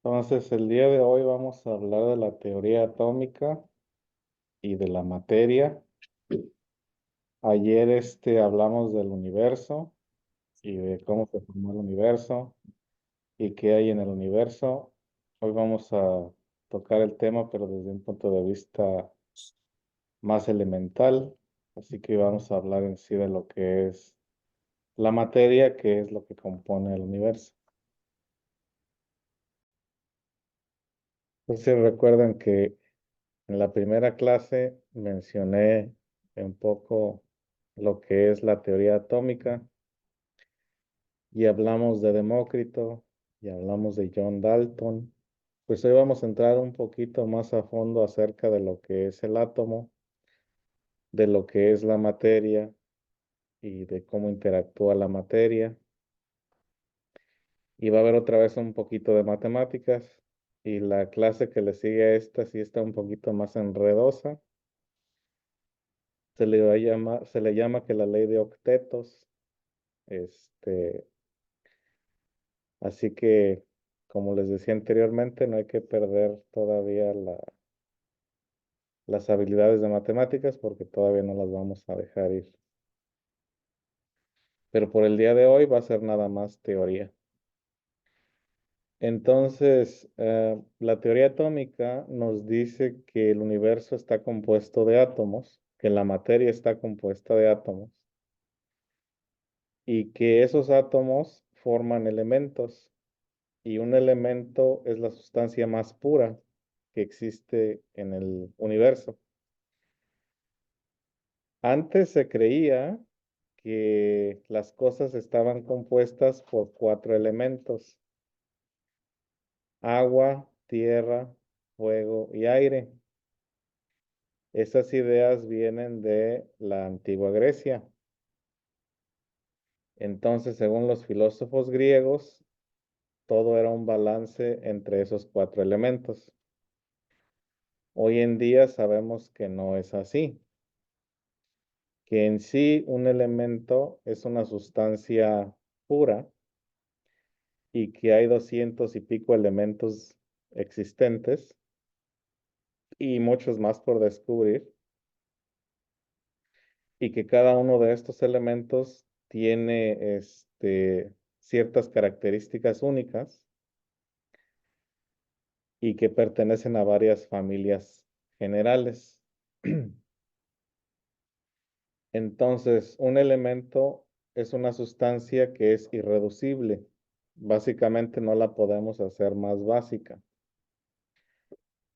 Entonces, el día de hoy vamos a hablar de la teoría atómica y de la materia. Ayer hablamos del universo y de cómo se formó el universo y qué hay en el universo. Hoy vamos a tocar el tema, pero desde un punto de vista más elemental. Así que vamos a hablar en sí de lo que es la materia, que es lo que compone el universo. Entonces, recuerden que en la primera clase mencioné un poco lo que es la teoría atómica y hablamos de Demócrito y hablamos de John Dalton. Pues hoy vamos a entrar un poquito más a fondo acerca de lo que es el átomo, de lo que es la materia y de cómo interactúa la materia. Y va a haber otra vez un poquito de matemáticas y la clase que le sigue a esta sí está un poquito más enredosa. Se le llama que la ley de octetos. Este, Así que, como les decía anteriormente, no hay que perder todavía las habilidades de matemáticas porque todavía no las vamos a dejar ir. Pero por el día de hoy va a ser nada más teoría. Entonces, la teoría atómica nos dice que el universo está compuesto de átomos, que la materia está compuesta de átomos y que esos átomos forman elementos. Y un elemento es la sustancia más pura que existe en el universo. Antes se creía que las cosas estaban compuestas por cuatro elementos: agua, tierra, fuego y aire. Esas ideas vienen de la antigua Grecia. Entonces, según los filósofos griegos, todo era un balance entre esos cuatro elementos. Hoy en día sabemos que no es así, que en sí un elemento es una sustancia pura y que hay 200 y pico elementos existentes y muchos más por descubrir, y que cada uno de estos elementos tiene ciertas características únicas y que pertenecen a varias familias generales. Entonces, un elemento es una sustancia que es irreducible. Básicamente no la podemos hacer más básica.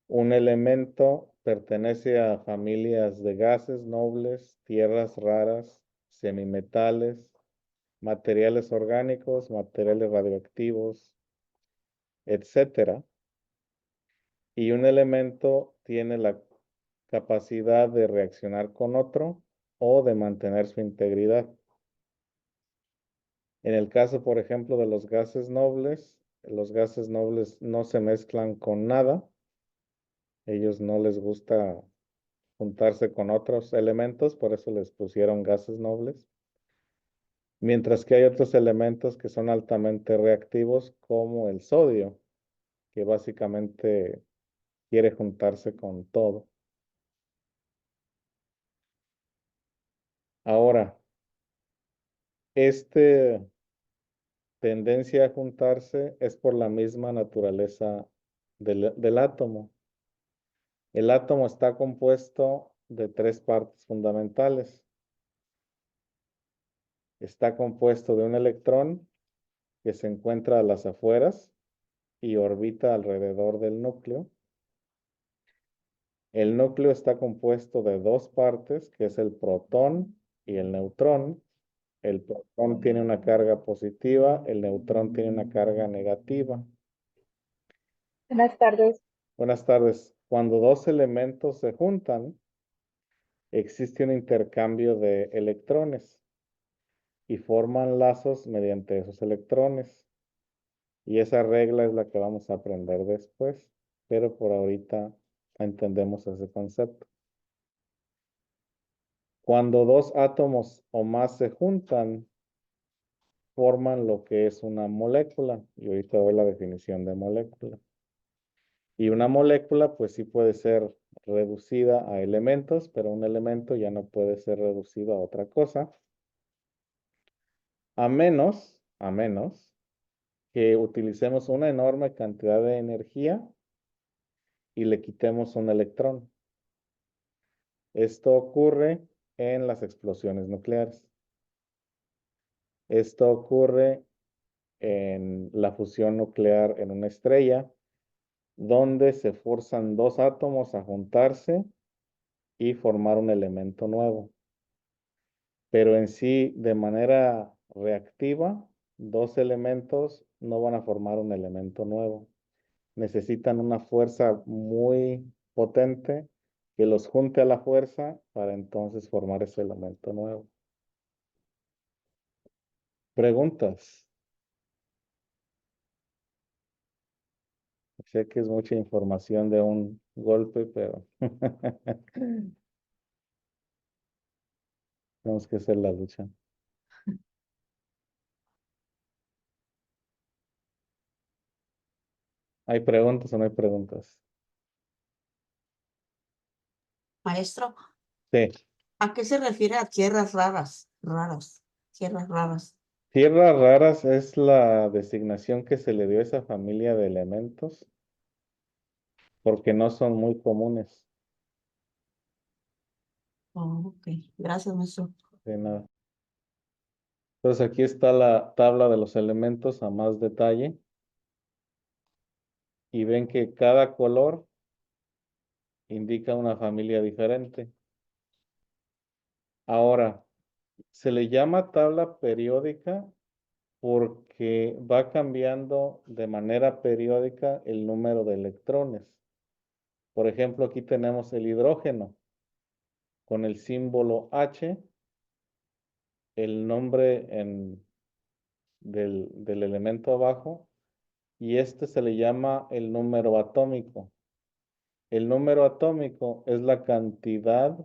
Un elemento pertenece a familias de gases nobles, tierras raras, semimetales, materiales orgánicos, materiales radioactivos, etcétera. Y un elemento tiene la capacidad de reaccionar con otro o de mantener su integridad. En el caso, por ejemplo, de los gases nobles no se mezclan con nada. Ellos no les gusta juntarse con otros elementos, por eso les pusieron gases nobles. Mientras que hay otros elementos que son altamente reactivos, como el sodio, que básicamente quiere juntarse con todo. Ahora, esta tendencia a juntarse es por la misma naturaleza del átomo. El átomo está compuesto de tres partes fundamentales. Está compuesto de un electrón que se encuentra a las afueras y orbita alrededor del núcleo. El núcleo está compuesto de dos partes, que es el protón y el neutrón. El protón tiene una carga positiva, el neutrón tiene una carga negativa. Buenas tardes. Buenas tardes. Cuando dos elementos se juntan, existe un intercambio de electrones y forman lazos mediante esos electrones. Y esa regla es la que vamos a aprender después, pero por ahorita entendemos ese concepto. Cuando dos átomos o más se juntan, forman lo que es una molécula. Y ahorita doy la definición de molécula. Y una molécula, pues sí puede ser reducida a elementos, pero un elemento ya no puede ser reducido a otra cosa, a menos que utilicemos una enorme cantidad de energía y le quitemos un electrón. Esto ocurre en las explosiones nucleares. Esto ocurre en la fusión nuclear en una estrella, donde se forzan dos átomos a juntarse y formar un elemento nuevo. Pero en sí, de manera reactiva, dos elementos no van a formar un elemento nuevo. Necesitan una fuerza muy potente que los junte a la fuerza para entonces formar ese elemento nuevo. Preguntas. Sé que es mucha información de un golpe, pero tenemos que hacer la lucha. ¿Hay preguntas o no hay preguntas? Maestro, Sí. ¿a qué se refiere a tierras raras? Raras, tierras raras. Tierras raras es la designación que se le dio a esa familia de elementos porque no son muy comunes. Oh, ok, gracias, maestro. De nada. Entonces aquí está la tabla de los elementos a más detalle y ven que cada color indica una familia diferente. Ahora, se le llama tabla periódica porque va cambiando de manera periódica el número de electrones. Por ejemplo, aquí tenemos el hidrógeno con el símbolo H, el nombre del elemento abajo, y este se le llama el número atómico. El número atómico es la cantidad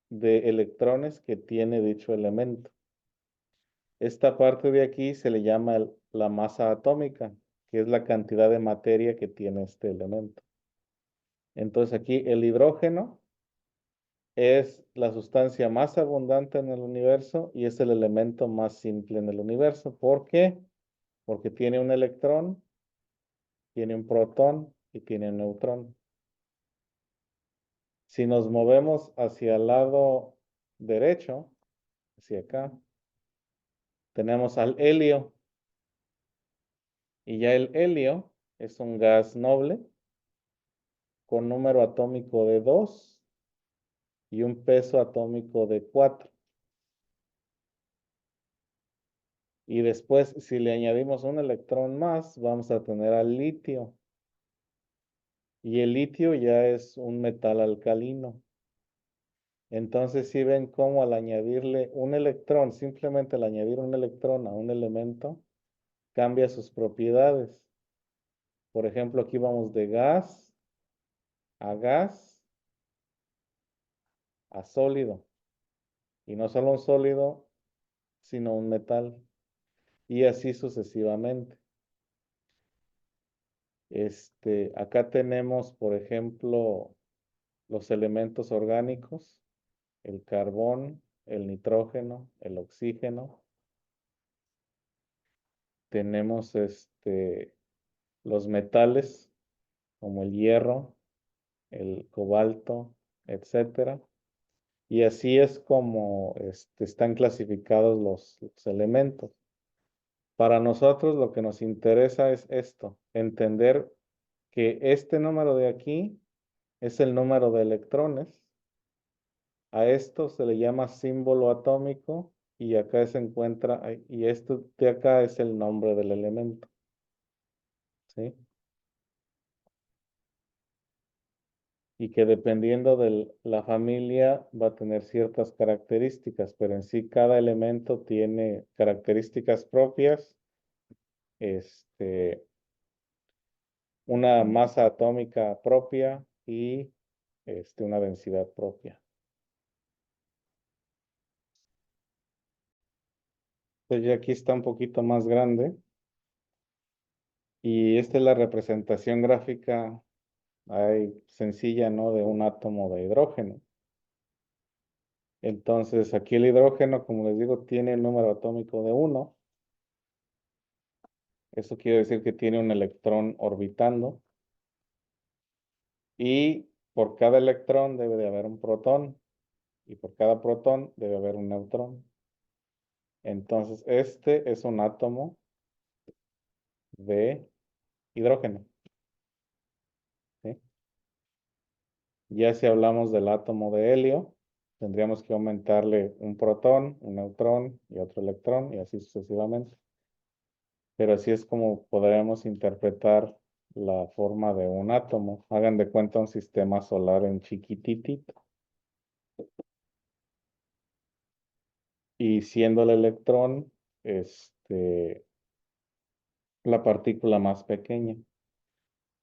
de electrones que tiene dicho elemento. Esta parte de aquí se le llama la masa atómica, que es la cantidad de materia que tiene este elemento. Entonces aquí el hidrógeno es la sustancia más abundante en el universo y es el elemento más simple en el universo. ¿Por qué? Porque tiene un electrón, tiene un protón y tiene un neutrón. Si nos movemos hacia el lado derecho, hacia acá, tenemos al helio. Y ya el helio es un gas noble con número atómico de 2 y un peso atómico de 4. Y después, si le añadimos un electrón más, vamos a tener al litio. Y el litio ya es un metal alcalino. Entonces, si ven cómo al añadirle un electrón, simplemente al añadir un electrón a un elemento, cambia sus propiedades. Por ejemplo, aquí vamos de gas a sólido. Y no solo un sólido, sino un metal. Y así sucesivamente. Acá tenemos, por ejemplo, los elementos orgánicos, el carbón, el nitrógeno, el oxígeno. Tenemos los metales, como el hierro, el cobalto, etcétera. Y así es como están clasificados los elementos. Para nosotros lo que nos interesa es esto, entender que este número de aquí es el número de electrones. A esto se le llama símbolo atómico y acá se encuentra, y esto de acá es el nombre del elemento. ¿Sí? Y que dependiendo de la familia va a tener ciertas características, pero en sí cada elemento tiene características propias, una masa atómica propia y una densidad propia. Pues ya aquí está un poquito más grande y esta es la representación gráfica hay sencilla, ¿no? De un átomo de hidrógeno. Entonces, aquí el hidrógeno, como les digo, tiene el número atómico de 1. Eso quiere decir que tiene un electrón orbitando. Y por cada electrón debe de haber un protón. Y por cada protón debe haber un neutrón. Entonces, este es un átomo de hidrógeno. ¿Sí? Ya si hablamos del átomo de helio, tendríamos que aumentarle un protón, un neutrón y otro electrón, y así sucesivamente. Pero así es como podremos interpretar la forma de un átomo. Hagan de cuenta un sistema solar en chiquititito. Y siendo el electrón, la partícula más pequeña.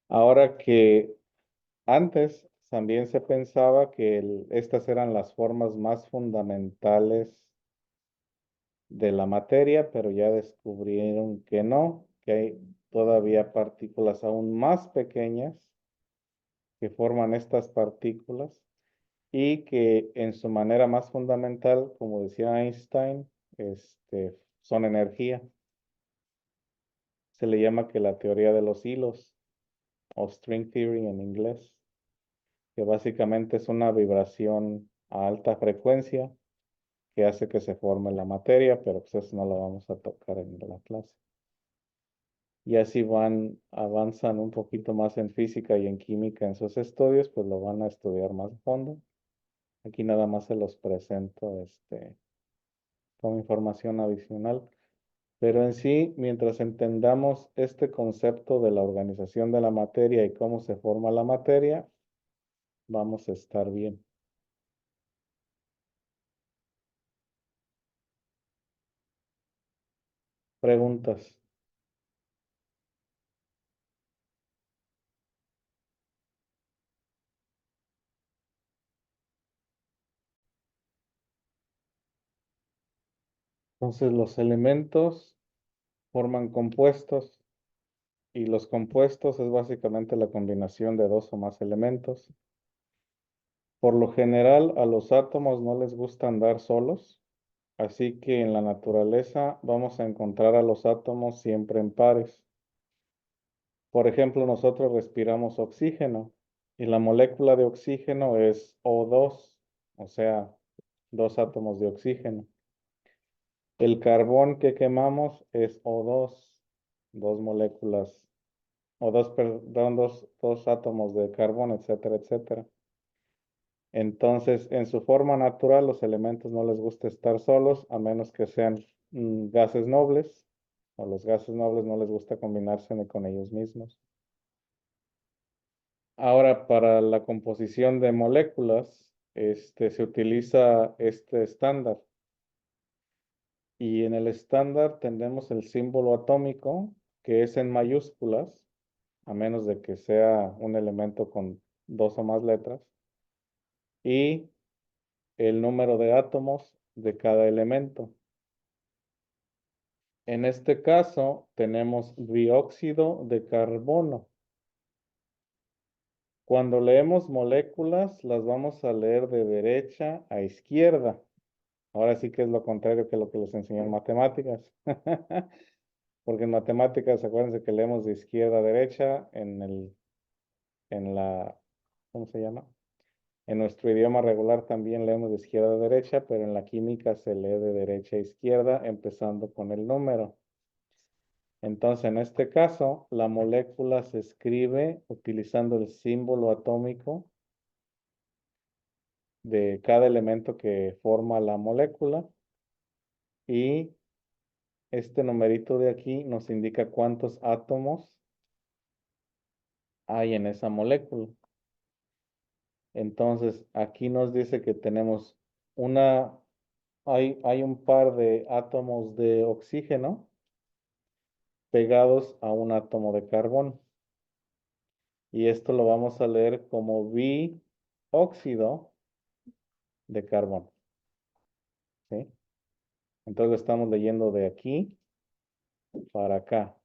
Ahora que antes también se pensaba que estas eran las formas más fundamentales de la materia, pero ya descubrieron que no, que hay todavía partículas aún más pequeñas que forman estas partículas y que en su manera más fundamental, como decía Einstein, son energía. Se le llama que la teoría de los hilos, o string theory en inglés, que básicamente es una vibración a alta frecuencia que hace que se forme la materia, pero pues eso no lo vamos a tocar en la clase. Y así avanzan un poquito más en física y en química en sus estudios, pues lo van a estudiar más a fondo. Aquí nada más se los presento como información adicional. Pero en sí, mientras entendamos este concepto de la organización de la materia y cómo se forma la materia, vamos a estar bien. Preguntas. Entonces, los elementos forman compuestos y los compuestos es básicamente la combinación de dos o más elementos. Por lo general, a los átomos no les gusta andar solos, así que en la naturaleza vamos a encontrar a los átomos siempre en pares. Por ejemplo, nosotros respiramos oxígeno y la molécula de oxígeno es O2, o sea, dos átomos de oxígeno. El carbón que quemamos es O2, dos moléculas, o perdón, dos átomos de carbón, etcétera, etcétera. Entonces, en su forma natural, los elementos no les gusta estar solos, a menos que sean gases nobles, o los gases nobles no les gusta combinarse ni con ellos mismos. Ahora, para la composición de moléculas, se utiliza este estándar. Y en el estándar tenemos el símbolo atómico, que es en mayúsculas, a menos de que sea un elemento con dos o más letras, y el número de átomos de cada elemento. En este caso, tenemos dióxido de carbono. Cuando leemos moléculas, las vamos a leer de derecha a izquierda. Ahora sí que es lo contrario que lo que les enseñó en matemáticas. Porque en matemáticas, acuérdense que leemos de izquierda a derecha ¿cómo se llama? En nuestro idioma regular también leemos de izquierda a derecha, pero en la química se lee de derecha a izquierda, empezando con el número. Entonces, en este caso, la molécula se escribe utilizando el símbolo atómico de cada elemento que forma la molécula y este numerito de aquí nos indica cuántos átomos hay en esa molécula. Entonces, aquí nos dice que tenemos hay un par de átomos de oxígeno pegados a un átomo de carbón. Y esto lo vamos a leer como bióxido de carbón. ¿Sí? Entonces lo estamos leyendo de aquí para acá.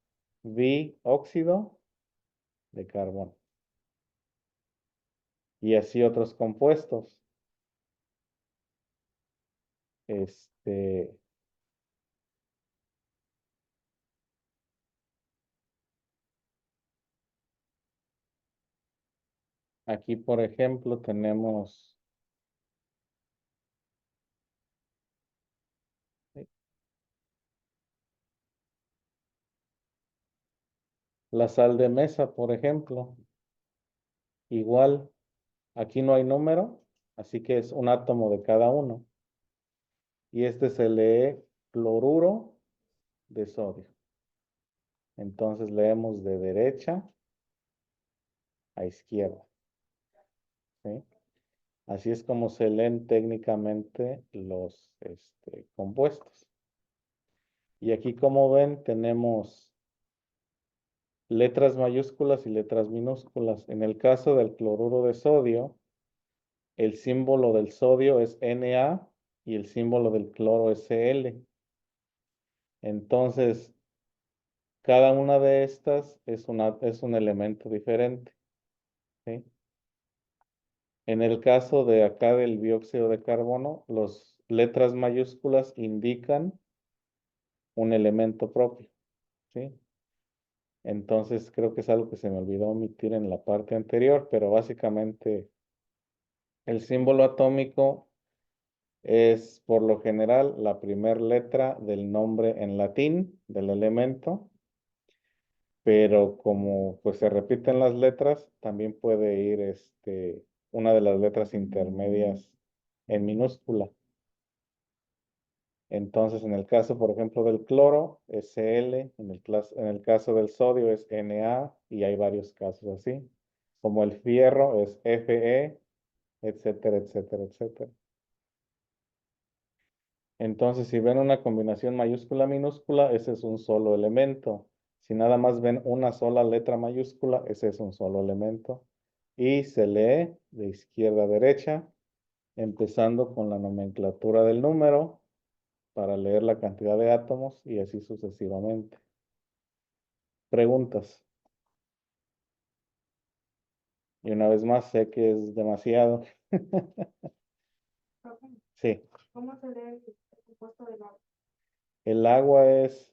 Bióxido de carbón. Y así otros compuestos. Aquí, por ejemplo, tenemos la sal de mesa, por ejemplo. Igual, aquí no hay número, así que es un átomo de cada uno. Y este se lee cloruro de sodio. Entonces leemos de derecha a izquierda. ¿Sí? Así es como se leen técnicamente los compuestos. Y aquí, como ven, tenemos letras mayúsculas y letras minúsculas. En el caso del cloruro de sodio, el símbolo del sodio es Na y el símbolo del cloro es Cl. Entonces, cada una de estas es un elemento diferente. ¿Sí? En el caso de acá del dióxido de carbono, las letras mayúsculas indican un elemento propio. ¿Sí? Entonces, creo que es algo que se me olvidó omitir en la parte anterior, pero básicamente el símbolo atómico es por lo general la primera letra del nombre en latín del elemento, pero como pues se repiten las letras, también puede ir una de las letras intermedias en minúscula. Entonces, en el caso, por ejemplo, del cloro es Cl, en el caso del sodio es Na, y hay varios casos así. Como el fierro es Fe, etcétera, etcétera, etcétera. Entonces, si ven una combinación mayúscula-minúscula, ese es un solo elemento. Si nada más ven una sola letra mayúscula, ese es un solo elemento. Y se lee de izquierda a derecha, empezando con la nomenclatura del número para leer la cantidad de átomos y así sucesivamente. Preguntas. Y una vez más, sé que es demasiado. Sí. ¿Cómo se lee el compuesto del agua? El agua es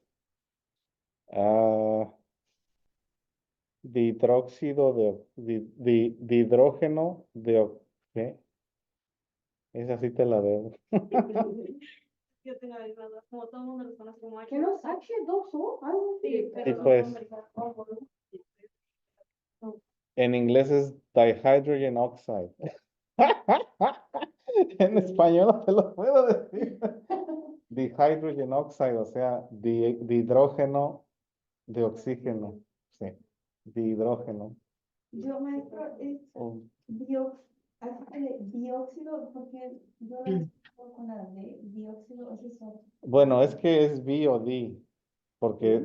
dihidróxido dihidrógeno de ¿qué? Esa sí te la debo. Yo tengo la misma duda, como todo el mundo los conoce como H. ¿Qué los H2O? Algo así. Sí, Sí, pero pues. no. En inglés es dihydrogen oxide. En español no te lo puedo decir. Dihydrogen oxide, o sea, dihidrógeno de oxígeno. Sí, dihidrógeno. Yo, maestro, es Oh, dióxido, porque yo lo estoy con la de dióxido, es eso. bueno, es que es bi-o-di, porque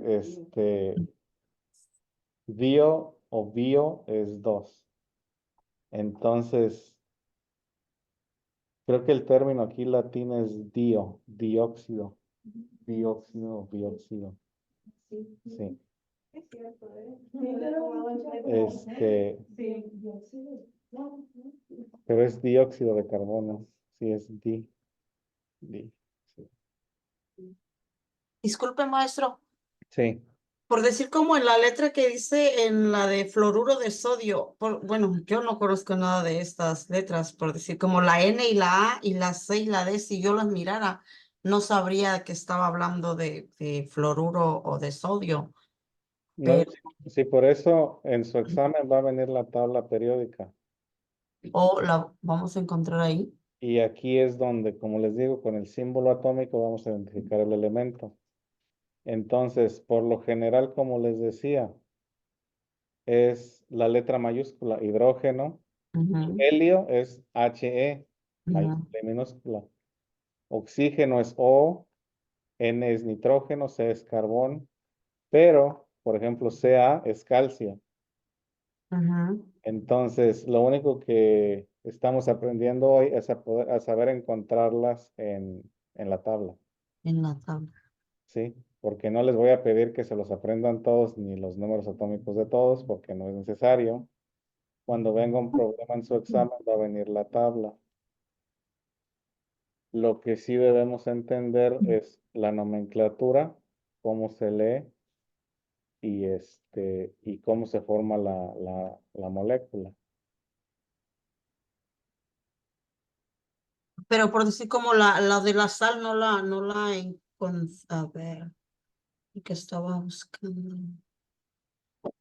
dio o bio es dos. Entonces, creo que el término aquí latino es dióxido, dióxido, bióxido. Sí. Sí. Es cierto, ¿eh? Sí, Dióxido. No, pero es dióxido de carbono. Sí, es di, sí. Disculpe, maestro, Sí, por decir como en la letra que dice en la de fluoruro de sodio, bueno, yo no conozco nada de estas letras, por decir como la N y la A y la C y la D, si yo las mirara, no sabría que estaba hablando de fluoruro o de sodio, no, pero, sí, por eso en su examen va a venir la tabla periódica. o la vamos a encontrar ahí. Y aquí es donde, como les digo, con el símbolo atómico vamos a identificar el elemento. Entonces, por lo general, como les decía, es la letra mayúscula, hidrógeno. Ujú, Helio es He, ujú, mayúscula y minúscula. Oxígeno es O, N es nitrógeno, C es carbón, pero, por ejemplo, Ca es calcio. ujú, Entonces, lo único que estamos aprendiendo hoy es a saber encontrarlas en la tabla, en la tabla. ¿sí? Porque no les voy a pedir que se los aprendan todos ni los números atómicos de todos, porque no es necesario. Cuando venga un problema en su examen, va a venir la tabla. Lo que sí debemos entender es la nomenclatura, cómo se lee y cómo se forma la molécula. Pero por decir como la de la sal a ver, que estaba buscando.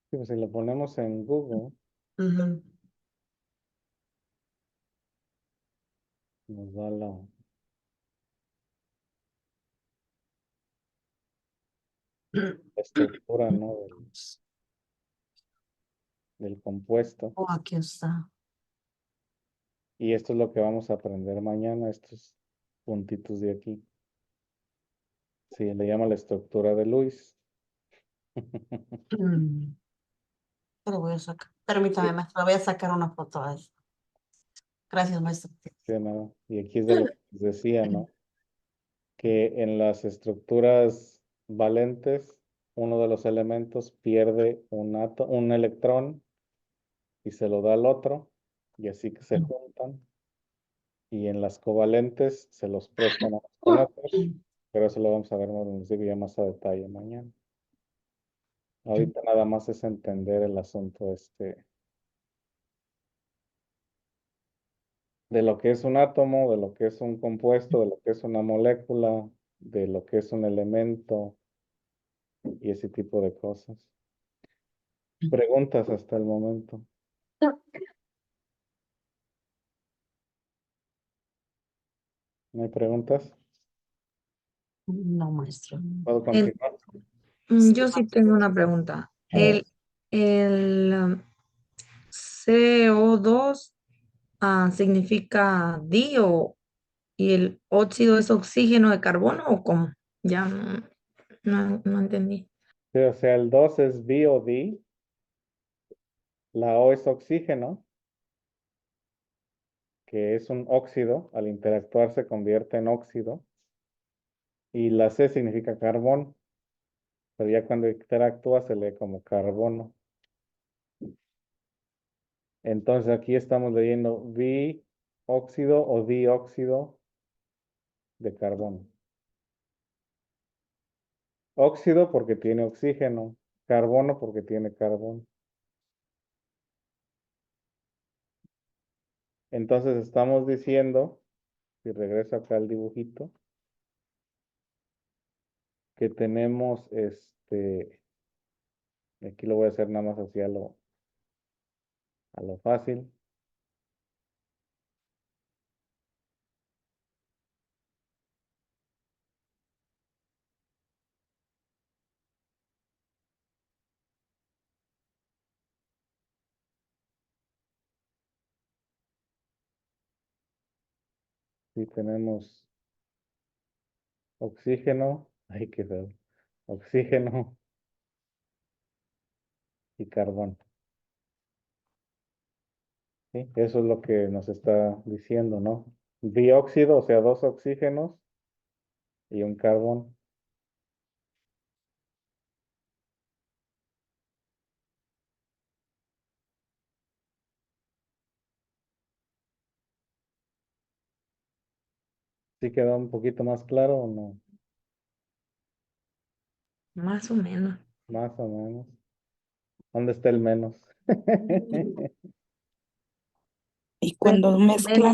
Sí, pues si lo ponemos en Google, Ujú. nos da la estructura, ¿no? del compuesto. Oh, aquí está. Y esto es lo que vamos a aprender mañana, estos puntitos de aquí. Sí, le llama la estructura de Lewis. Mm, Pero voy a sacar. Permítame, maestro, voy a sacar una foto a eso. Gracias, maestro. Sí, ¿no? Y aquí es de lo que les decía, ¿no? Que en las estructuras valentes, uno de los elementos pierde un electrón y se lo da al otro, y así que se juntan. Y en las covalentes se los prestan unos con otros, pero eso lo vamos a ver, les digo, ya más a detalle mañana. Ahorita nada más es entender el asunto de lo que es un átomo, de lo que es un compuesto, de lo que es una molécula, de lo que es un elemento y ese tipo de cosas. Preguntas hasta el momento. ¿No hay preguntas? No, maestro. ¿Puedo El- continuar? yo sí tengo una pregunta. El CO2 significa DIO y el óxido es oxígeno de carbono o cómo? Ya no entendí. Sí, o sea, el 2 es BOD, la O es oxígeno, que es un óxido, al interactuar se convierte en óxido, y la C significa carbón, pero ya cuando interactúa se lee como carbono. Entonces aquí estamos leyendo óxido o dióxido de carbono. Óxido porque tiene oxígeno, carbono porque tiene carbón. Entonces estamos diciendo, si regreso acá al dibujito, que tenemos aquí lo voy a hacer nada más hacia a lo fácil. Si tenemos oxígeno, ay, qué feo, oxígeno y carbón. ¿Sí? Eso es lo que nos está diciendo, ¿no? Dióxido, o sea, dos oxígenos y un carbón. ¿Sí quedó un poquito más claro o no? Más o menos. Más o menos. ¿Dónde está el menos? Y cuando mezcla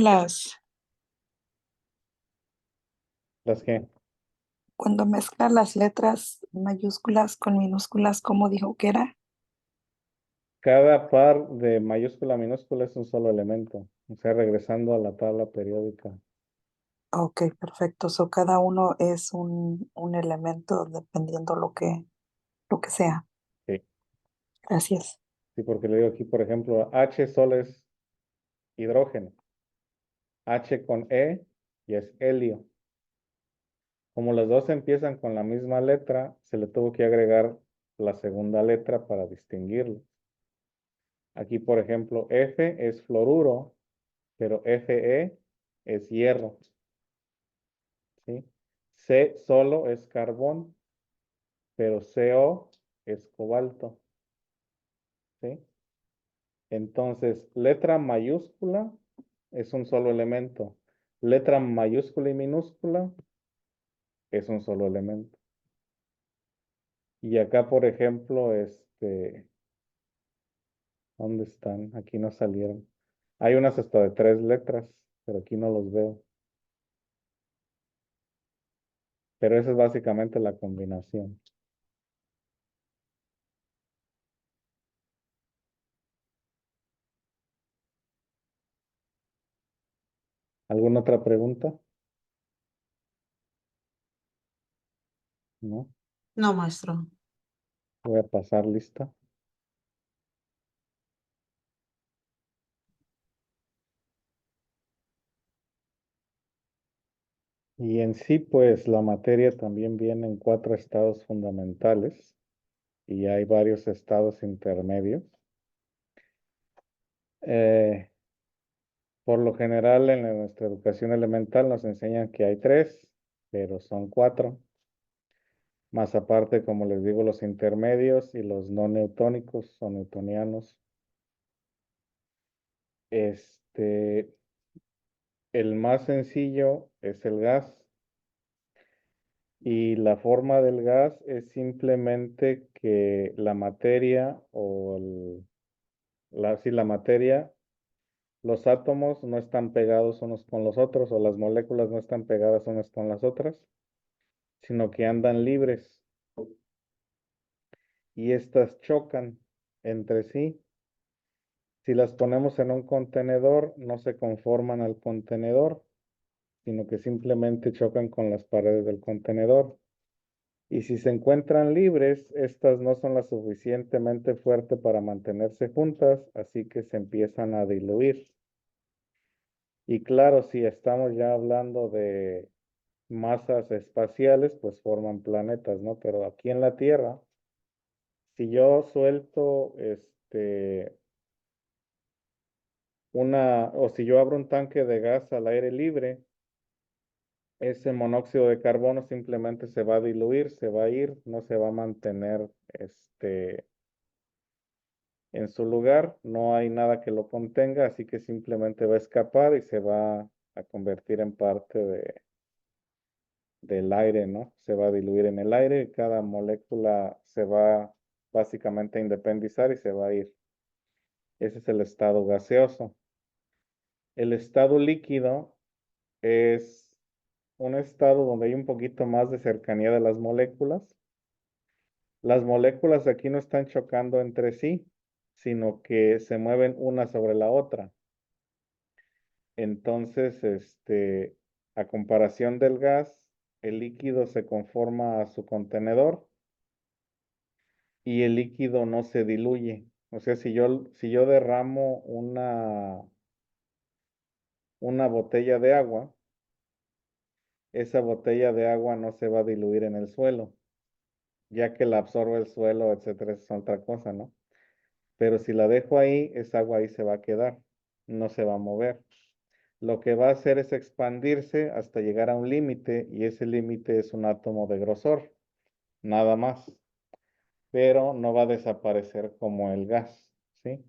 ¿Las qué? cuando mezcla las letras mayúsculas con minúsculas, ¿cómo dijo que era? Cada par de mayúscula a minúscula es un solo elemento. O sea, regresando a la tabla periódica. Ok, perfecto. So cada uno es un elemento dependiendo lo que sea. Sí. Gracias. Sí, porque le digo aquí, por ejemplo, H solo es hidrógeno. H con E y es helio. Como las dos empiezan con la misma letra, se le tuvo que agregar la segunda letra para distinguirlo. Aquí, por ejemplo, F es fluoruro, pero Fe es hierro. ¿Sí? C solo es carbón, pero CO es cobalto. ¿Sí? Entonces, letra mayúscula es un solo elemento. Letra mayúscula y minúscula es un solo elemento. Y acá, por ejemplo, ¿dónde están? Aquí no salieron. Hay unas hasta de 3 letras, pero aquí no los veo. Pero esa es básicamente la combinación. ¿Alguna otra pregunta? No. No, maestro. Voy a pasar lista. Y en sí, pues la materia también viene en 4 estados fundamentales y hay varios estados intermedios. Por lo general, en nuestra educación elemental nos enseñan que hay 3, pero son 4. Más aparte, como les digo, los intermedios y los no newtónicos o newtonianos. El más sencillo es el gas. Y la forma del gas es simplemente que la materia la materia, los átomos no están pegados unos con los otros o las moléculas no están pegadas unas con las otras, sino que andan libres y estas chocan entre sí. Si las ponemos en un contenedor, no se conforman al contenedor, sino que simplemente chocan con las paredes del contenedor. Y si se encuentran libres, estas no son lo suficientemente fuertes para mantenerse juntas, así que se empiezan a diluir. Y claro, si estamos ya hablando de masas espaciales, pues forman planetas, ¿no? Pero aquí en la Tierra, si yo suelto o si yo abro un tanque de gas al aire libre, ese monóxido de carbono simplemente se va a diluir, se va a ir, no se va a mantener en su lugar, no hay nada que lo contenga, así que simplemente va a escapar y se va a convertir en parte del aire, ¿no? Se va a diluir en el aire y cada molécula se va básicamente a independizar y se va a ir. Ese es el estado gaseoso. El estado líquido es un estado donde hay un poquito más de cercanía de las moléculas. Las moléculas aquí no están chocando entre sí, sino que se mueven una sobre la otra. Entonces, a comparación del gas, el líquido se conforma a su contenedor y el líquido no se diluye. O sea, si yo derramo una botella de agua, esa botella de agua no se va a diluir en el suelo, ya que la absorbe el suelo, etcétera, es otra cosa, ¿no? Pero si la dejo ahí, esa agua ahí se va a quedar, no se va a mover. Lo que va a hacer es expandirse hasta llegar a un límite y ese límite es un átomo de grosor, nada más, pero no va a desaparecer como el gas, ¿sí?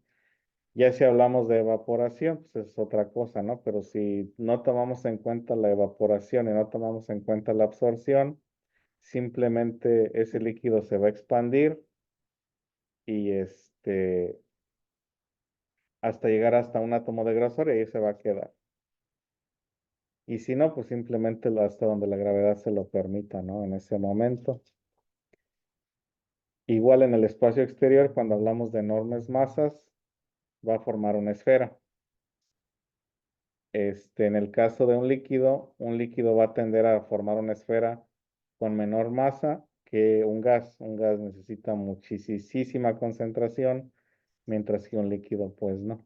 Ya si hablamos de evaporación, pues es otra cosa, ¿no? Pero si no tomamos en cuenta la evaporación y no tomamos en cuenta la absorción, simplemente ese líquido se va a expandir y hasta llegar hasta un átomo de grosor y ahí se va a quedar. Y si no, pues simplemente hasta donde la gravedad se lo permita, ¿no? En ese momento. Igual en el espacio exterior, cuando hablamos de enormes masas, va a formar una esfera. En el caso de un líquido va a tender a formar una esfera con menor masa que un gas. Un gas necesita muchísima concentración, mientras que un líquido, pues no.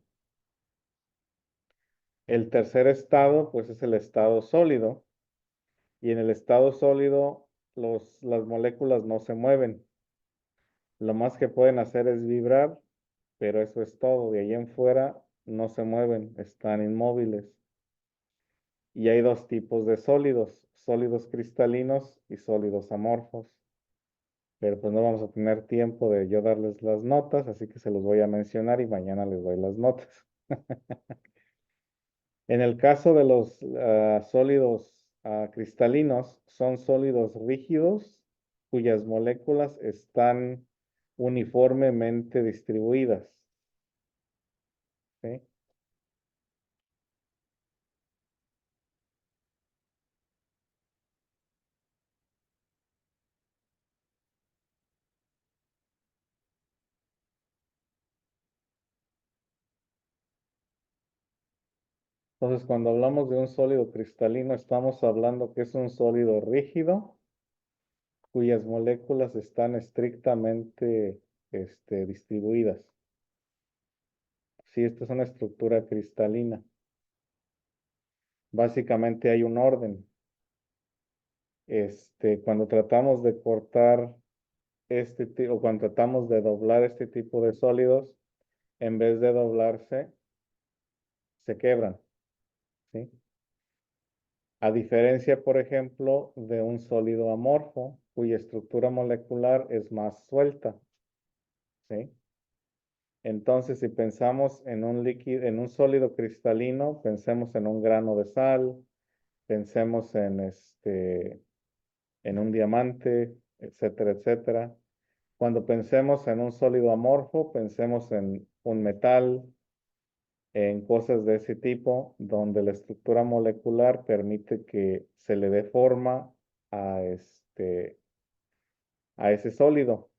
El tercer estado, pues es el estado sólido. Y en el estado sólido, las moléculas no se mueven. Lo más que pueden hacer es vibrar, pero eso es todo. De ahí en fuera no se mueven, están inmóviles. Y hay 2 tipos de sólidos, sólidos cristalinos y sólidos amorfos. pero pues no vamos a tener tiempo de yo darles las notas, así que se los voy a mencionar y mañana les doy las notas. En el caso de los sólidos cristalinos, son sólidos rígidos cuyas moléculas están uniformemente distribuidas. ¿Sí? Entonces, cuando hablamos de un sólido cristalino, estamos hablando que es un sólido rígido cuyas moléculas están estrictamente distribuidas. Sí, esta es una estructura cristalina. Básicamente hay un orden. Cuando tratamos de cortar o cuando tratamos de doblar este tipo de sólidos, en vez de doblarse, se quebran, ¿sí? A diferencia, por ejemplo, de un sólido amorfo, cuya estructura molecular es más suelta, ¿sí? Entonces, si pensamos en un líquido, en un sólido cristalino, pensemos en un grano de sal, pensemos en un diamante, etcétera, etcétera. Cuando pensemos en un sólido amorfo, pensemos en un metal, en cosas de ese tipo, donde la estructura molecular permite que se le dé forma a ese sólido.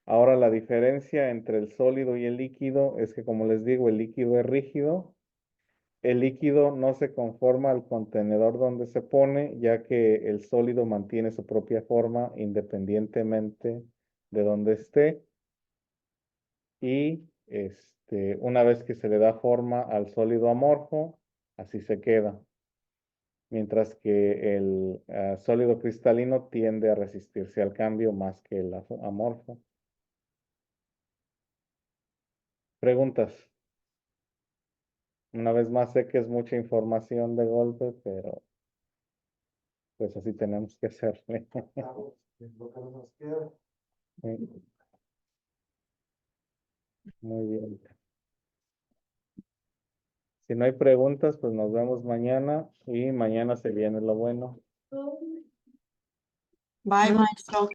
Ahora, la diferencia entre el sólido y el líquido es que, como les digo, el líquido es rígido. El líquido no se conforma al contenedor donde se pone, ya que el sólido mantiene su propia forma independientemente de donde esté. Y una vez que se le da forma al sólido amorfo, así se queda. Mientras que el sólido cristalino tiende a resistirse al cambio más que el amorfo. Preguntas. Una vez más, sé que es mucha información de golpe, pero pues así tenemos que hacerle. Sí, muy bien. Si no hay preguntas, pues nos vemos mañana y mañana se viene lo bueno. Bye, maestro.